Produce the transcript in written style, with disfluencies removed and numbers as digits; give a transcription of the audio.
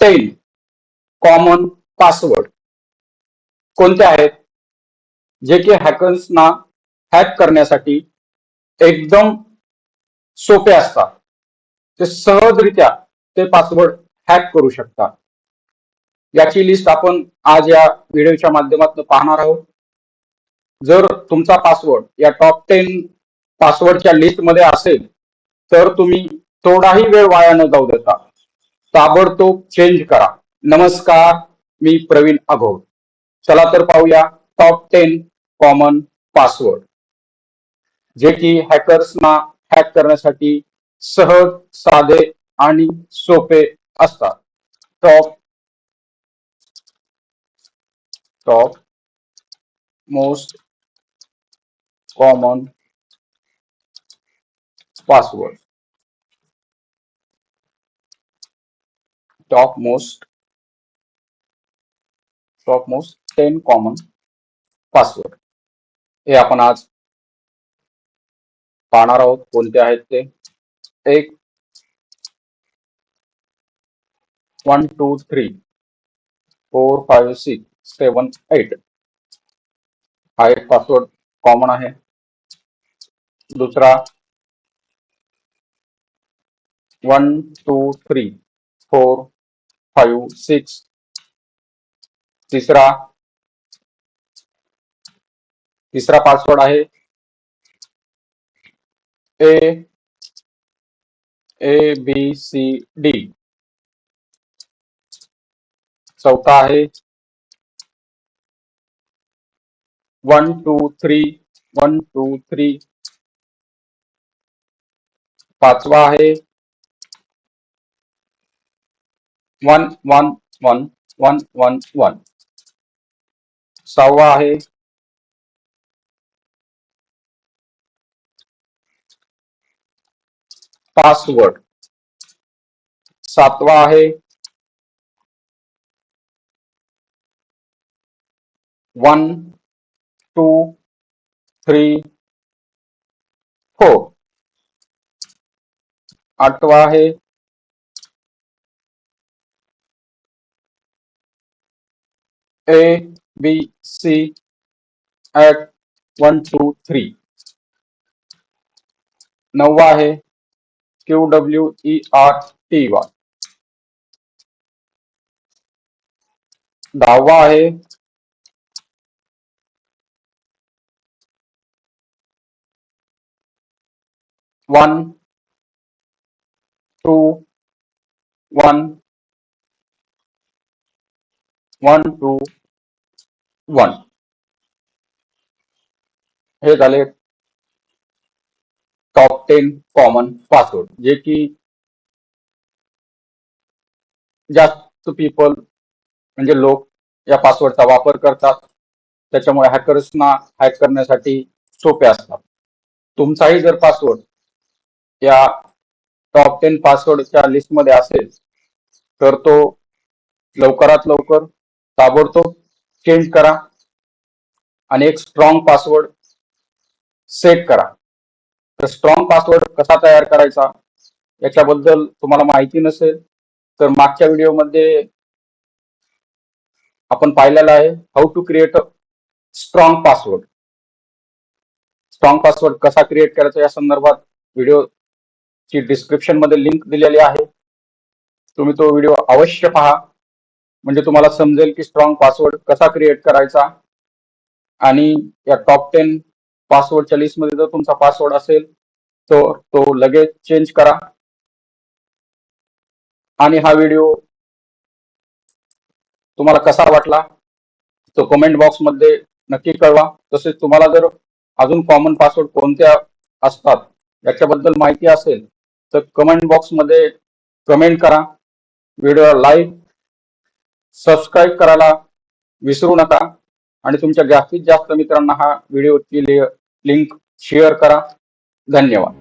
10 common password कोणते आहेत जे की हॅकर्सना हॅक करण्यासाठी एकदम सोपे असतात, ते सहजरित्या ते पासवर्ड हॅक करू शकतात। याची लिस्ट आपण आज या व्हिडिओच्या माध्यमातून पाहणार आहोत। जर तुमचा पासवर्ड या टॉप 10 पासवर्डच्या लिस्टमध्ये असेल तर तुम्ही थोडाही वेळ वाया न जाऊ देता ताबडतोब चेंज करा। नमस्कार, मी प्रवीण अघोर। चला तर पाहूया टॉप 10 कॉमन पासवर्ड जे की हॅकर्सना हॅक करण्यासाठी सहज, साधे आणि सोपे असतात। Top most common password. Top most 10 common password हे आपण आज पाहणार आहोत। कोणते आहेत ते? 1 1 2 3 4 5 6 7 8 हा एक पासवर्ड कॉमन आहे। दूसरा 1 2 3 4 5 6 तीसरा पासवर्ड आहे ABCD। चौथा आहे 1 2 3 1 2 3। पाचवा आहे 1 1 1 1 1 1। सहावा आहे पासवर्ड। सातवा आहे 1 2 3 4। आठवा आहे ABC at 1 2 3। नववा आहे QWERTY। दहावा आहे 1 2 1 1 2 1। हे झाले टॉप 10 कॉमन पासवर्ड जे की जास्त पीपल म्हणजे लोक या पासवर्डचा वापर करतात, त्याच्यामुळे हॅकर्सना हॅक करण्यासाठी सोपे असतात। तुमचाही जर पासवर्ड या टॉप 10 पासवर्डच्या लिस्टमध्ये असेल तर तो लवकरात लवकर ताबडतोब चेंज करा आणि एक स्ट्रॉंग पासवर्ड सेट करा। तर स्ट्रॉंग पासवर्ड कसा तयार करायचा याच्याबद्दल तुम्हाला माहिती नसेल तर मागच्या व्हिडिओमध्ये आपण पाहिलेला आहे how to create a strong password. Strong password कसा क्रिएट करायचा या संदर्भात व्हिडिओची डिस्क्रिप्शन मध्ये लिंक दिलेली आहे, तुम्ही तो व्हिडिओ अवश्य पहा म्हणजे तुम्हाला समजेल की स्ट्रॉंग पासवर्ड कसा क्रिएट करायचा। आणि या टॉप 10 पासवर्डच्या लिस्टमध्ये जर तुमचा पासवर्ड असेल तर तो लगेच चेंज करा। आणि हा व्हिडिओ तुम्हाला कसा वाटला तो कमेंट बॉक्स मध्ये नक्की कळवा। तसेच तुम्हाला जर अजून कॉमन पासवर्ड कोणत्या असतात याच्याबद्दल माहिती असेल तर कमेंट बॉक्स मध्ये कमेंट करा। व्हिडिओला लाईक सबस्क्राईब करायला विसरू नका आणि तुमच्या जास्तीत जास्त मित्रांना हा व्हिडिओची लिंक शेअर करा। धन्यवाद।